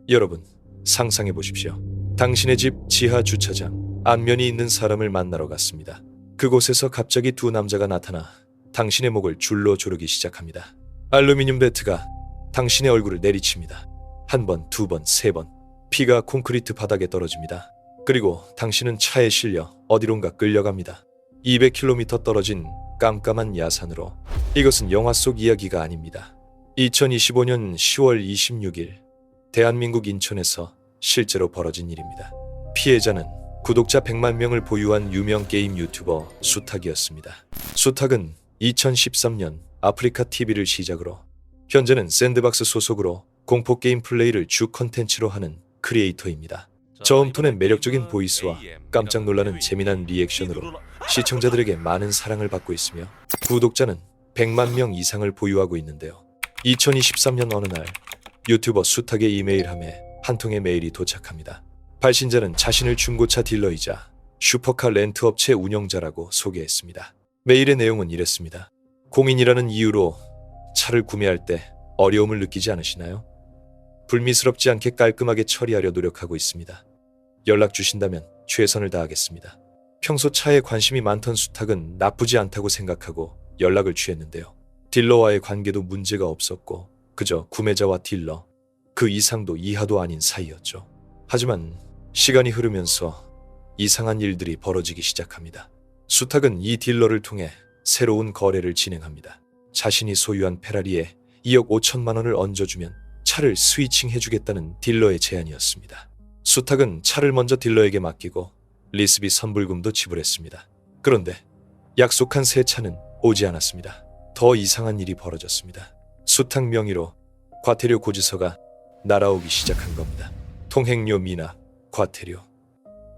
여러분, 상상해 보십시오. 당신의 집 지하 주차장 안면이 있는 사람을 만나러 갔습니다. 그곳에서 갑자기 두 남자가 나타나 당신의 목을 줄로 조르기 시작합니다. 알루미늄 배트가 당신의 얼굴을 내리칩니다. 한 번, 두 번, 세 번. 피가 콘크리트 바닥에 떨어집니다. 그리고 당신은 차에 실려 어디론가 끌려갑니다. 200km 떨어진 깜깜한 야산으로. 이것은 영화 속 이야기가 아닙니다. 2025년 10월 26일 대한민국 인천에서 실제로 벌어진 일입니다. 피해자는 구독자 100만 명을 보유한 유명 게임 유튜버 수탁이었습니다. 수탁은 2013년 아프리카 TV를 시작으로 현재는 샌드박스 소속으로 공포게임 플레이를 주 컨텐츠로 하는 크리에이터입니다. 저음 톤의 매력적인 보이스와 깜짝 놀라는 재미난 리액션으로 시청자들에게 많은 사랑을 받고 있으며 구독자는 100만 명 이상을 보유하고 있는데요. 2023년 어느 날 유튜버 수탁의 이메일함에 한 통의 메일이 도착합니다. 발신자는 자신을 중고차 딜러이자 슈퍼카 렌트 업체 운영자라고 소개했습니다. 메일의 내용은 이랬습니다. 공인이라는 이유로 차를 구매할 때 어려움을 느끼지 않으시나요? 불미스럽지 않게 깔끔하게 처리하려 노력하고 있습니다. 연락 주신다면 최선을 다하겠습니다. 평소 차에 관심이 많던 수탁은 나쁘지 않다고 생각하고 연락을 취했는데요. 딜러와의 관계도 문제가 없었고 그저 구매자와 딜러, 그 이상도 이하도 아닌 사이였죠. 하지만 시간이 흐르면서 이상한 일들이 벌어지기 시작합니다. 수탁은 이 딜러를 통해 새로운 거래를 진행합니다. 자신이 소유한 페라리에 2억 5천만 원을 얹어주면 차를 스위칭 해주겠다는 딜러의 제안이었습니다. 수탁은 차를 먼저 딜러에게 맡기고 리스비 선불금도 지불했습니다. 그런데 약속한 새 차는 오지 않았습니다. 더 이상한 일이 벌어졌습니다. 수탁 명의로 과태료 고지서가 날아오기 시작한 겁니다. 통행료 미납, 과태료.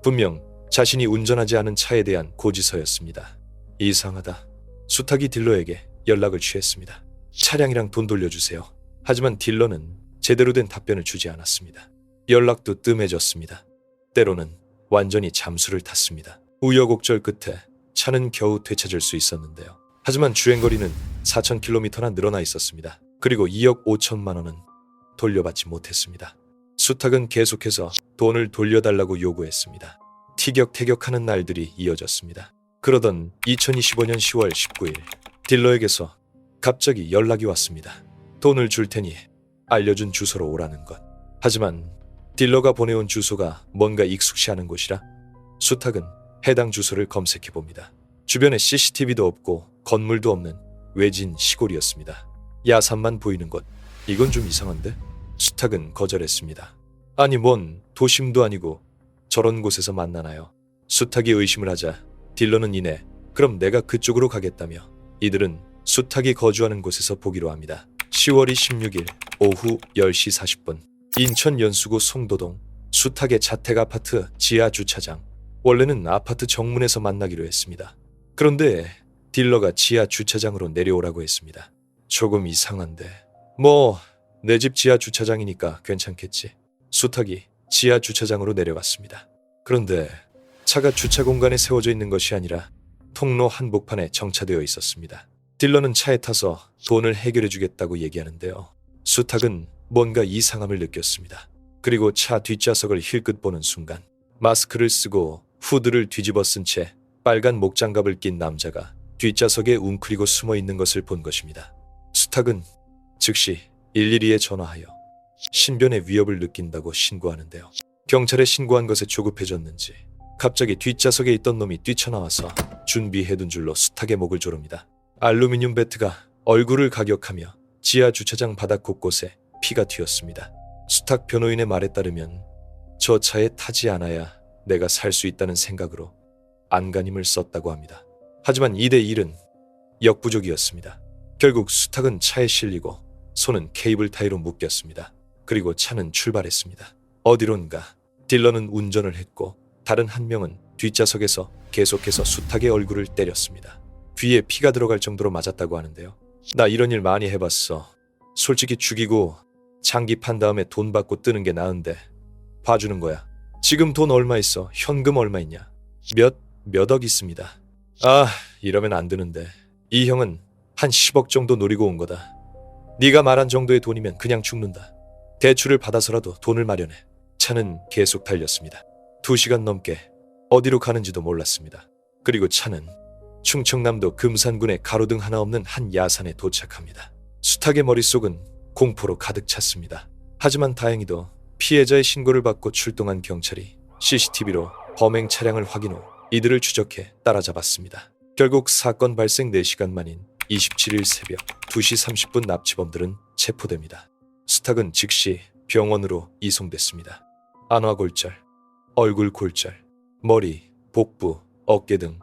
분명 자신이 운전하지 않은 차에 대한 고지서였습니다. 이상하다. 수탁이 딜러에게 연락을 취했습니다. 차량이랑 돈 돌려주세요. 하지만 딜러는 제대로 된 답변을 주지 않았습니다. 연락도 뜸해졌습니다. 때로는 완전히 잠수를 탔습니다. 우여곡절 끝에 차는 겨우 되찾을 수 있었는데요. 하지만 주행거리는 4,000km나 늘어나 있었습니다. 그리고 2억 5천만 원은 돌려받지 못했습니다. 수탁은 계속해서 돈을 돌려달라고 요구했습니다. 티격태격하는 날들이 이어졌습니다. 그러던 2025년 10월 19일 딜러에게서 갑자기 연락이 왔습니다. 돈을 줄 테니 알려준 주소로 오라는 것. 하지만 딜러가 보내온 주소가 뭔가 익숙치 않은 곳이라 수탁은 해당 주소를 검색해봅니다. 주변에 CCTV도 없고 건물도 없는 외진 시골이었습니다. 야산만 보이는 곳. 이건 좀 이상한데? 수탁은 거절했습니다. 아니 뭔 도심도 아니고 저런 곳에서 만나나요? 수탁이 의심을 하자 딜러는 이내 그럼 내가 그쪽으로 가겠다며 이들은 수탁이 거주하는 곳에서 보기로 합니다. 10월 26일 오후 10시 40분 인천 연수구 송도동 수탁의 자택 아파트 지하 주차장. 원래는 아파트 정문에서 만나기로 했습니다. 그런데 딜러가 지하 주차장으로 내려오라고 했습니다. 조금 이상한데 내 집 지하 주차장이니까 괜찮겠지. 수탁이 지하 주차장으로 내려갔습니다. 그런데 차가 주차 공간에 세워져 있는 것이 아니라 통로 한복판에 정차되어 있었습니다. 딜러는 차에 타서 돈을 해결해 주겠다고 얘기하는데요. 수탁은 뭔가 이상함을 느꼈습니다. 그리고 차 뒷좌석을 힐끗 보는 순간 마스크를 쓰고 후드를 뒤집어 쓴 채 빨간 목장갑을 낀 남자가 뒷좌석에 웅크리고 숨어 있는 것을 본 것입니다. 수탁은 즉시 112에 전화하여 신변의 위협을 느낀다고 신고하는데요. 경찰에 신고한 것에 조급해졌는지 갑자기 뒷좌석에 있던 놈이 뛰쳐나와서 준비해둔 줄로 수탁의 목을 조릅니다. 알루미늄 배트가 얼굴을 가격하며 지하 주차장 바닥 곳곳에 피가 튀었습니다. 수탁 변호인의 말에 따르면 저 차에 타지 않아야 내가 살 수 있다는 생각으로 안간힘을 썼다고 합니다. 하지만 2대1은 역부족이었습니다. 결국 수탁은 차에 실리고 손은 케이블 타이로 묶였습니다. 그리고 차는 출발했습니다. 어디론가. 딜러는 운전을 했고 다른 한 명은 뒷좌석에서 계속해서 수탁의 얼굴을 때렸습니다. 귀에 피가 들어갈 정도로 맞았다고 하는데요. 나 이런 일 많이 해봤어. 솔직히 죽이고 장기 판 다음에 돈 받고 뜨는 게 나은데 봐주는 거야. 지금 돈 얼마 있어? 현금 얼마 있냐? 몇억 있습니다. 이러면 안 되는데. 이 형은 한 10억 정도 노리고 온 거다. 네가 말한 정도의 돈이면 그냥 죽는다. 대출을 받아서라도 돈을 마련해 차는 계속 달렸습니다. 2시간 넘게 어디로 가는지도 몰랐습니다. 그리고 차는 충청남도 금산군에 가로등 하나 없는 한 야산에 도착합니다. 수탁의 머릿속은 공포로 가득 찼습니다. 하지만 다행히도 피해자의 신고를 받고 출동한 경찰이 CCTV로 범행 차량을 확인 후 이들을 추적해 따라잡았습니다. 결국 사건 발생 4시간 만인 27일 새벽 2시 30분 납치범들은 체포됩니다. 수탁은 즉시 병원으로 이송됐습니다. 안화골절, 얼굴 골절, 머리, 복부, 어깨 등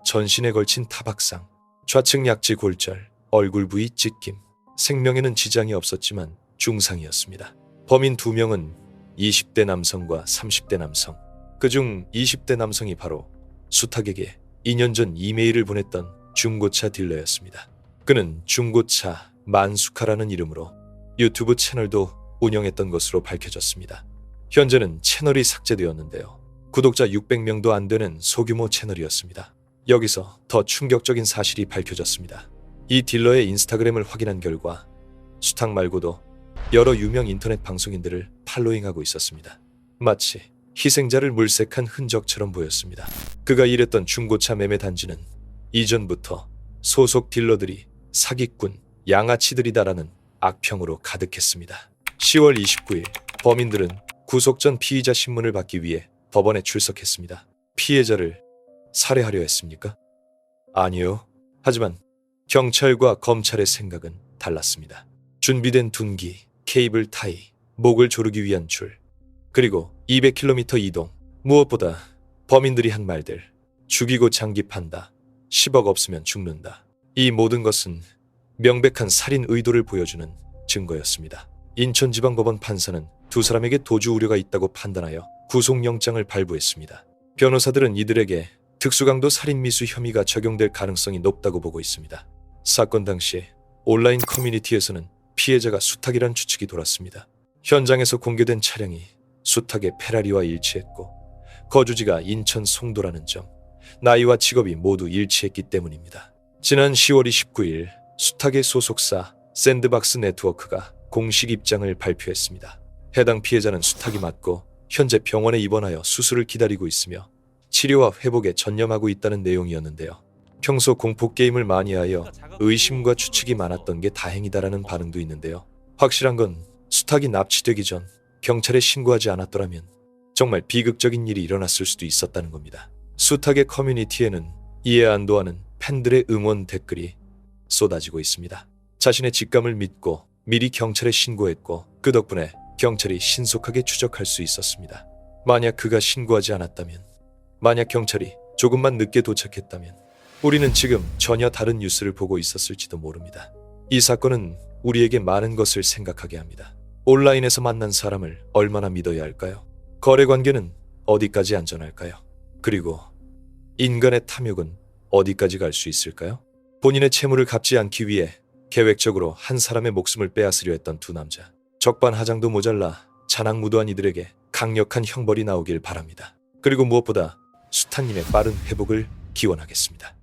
전신에 걸친 타박상, 좌측 약지 골절, 얼굴 부위 찢김, 생명에는 지장이 없었지만 중상이었습니다. 범인 2명은 20대 남성과 30대 남성, 그중 20대 남성이 바로 수탁에게 2년 전 이메일을 보냈던 중고차 딜러였습니다. 그는 중고차 만수카라는 이름으로 유튜브 채널도 운영했던 것으로 밝혀졌습니다. 현재는 채널이 삭제되었는데요. 구독자 600명도 안 되는 소규모 채널이었습니다. 여기서 더 충격적인 사실이 밝혀졌습니다. 이 딜러의 인스타그램을 확인한 결과 수탁 말고도 여러 유명 인터넷 방송인들을 팔로잉하고 있었습니다. 마치 희생자를 물색한 흔적처럼 보였습니다. 그가 일했던 중고차 매매 단지는 이전부터 소속 딜러들이 사기꾼, 양아치들이다라는 악평으로 가득했습니다. 10월 29일 범인들은 구속 전 피의자 신문을 받기 위해 법원에 출석했습니다. 피해자를 살해하려 했습니까? 아니요. 하지만 경찰과 검찰의 생각은 달랐습니다. 준비된 둔기, 케이블 타이, 목을 조르기 위한 줄, 그리고 200km 이동. 무엇보다 범인들이 한 말들, 죽이고 장기 판다, 10억 없으면 죽는다. 이 모든 것은 명백한 살인 의도를 보여주는 증거였습니다. 인천지방법원 판사는 2사람에게 도주 우려가 있다고 판단하여 구속영장을 발부했습니다. 변호사들은 이들에게 특수강도 살인미수 혐의가 적용될 가능성이 높다고 보고 있습니다. 사건 당시 온라인 커뮤니티에서는 피해자가 수탁이란 추측이 돌았습니다. 현장에서 공개된 차량이 수탁의 페라리와 일치했고 거주지가 인천 송도라는 점, 나이와 직업이 모두 일치했기 때문입니다. 지난 10월 29일 수탁의 소속사 샌드박스 네트워크가 공식 입장을 발표했습니다. 해당 피해자는 수탁이 맞고 현재 병원에 입원하여 수술을 기다리고 있으며 치료와 회복에 전념하고 있다는 내용이었는데요. 평소 공포게임을 많이 하여 의심과 추측이 많았던 게 다행이다라는 반응도 있는데요. 확실한 건 수탁이 납치되기 전 경찰에 신고하지 않았더라면 정말 비극적인 일이 일어났을 수도 있었다는 겁니다. 수탁의 커뮤니티에는 이해 안도하는 팬들의 응원 댓글이 쏟아지고 있습니다. 자신의 직감을 믿고 미리 경찰에 신고했고 그 덕분에 경찰이 신속하게 추적할 수 있었습니다. 만약 그가 신고하지 않았다면, 만약 경찰이 조금만 늦게 도착했다면 우리는 지금 전혀 다른 뉴스를 보고 있었을지도 모릅니다. 이 사건은 우리에게 많은 것을 생각하게 합니다. 온라인에서 만난 사람을 얼마나 믿어야 할까요? 거래관계는 어디까지 안전할까요? 그리고 인간의 탐욕은 어디까지 갈 수 있을까요? 본인의 채무를 갚지 않기 위해 계획적으로 한 사람의 목숨을 빼앗으려 했던 2 남자. 적반하장도 모자라 잔악무도한 이들에게 강력한 형벌이 나오길 바랍니다. 그리고 무엇보다 수탁님의 빠른 회복을 기원하겠습니다.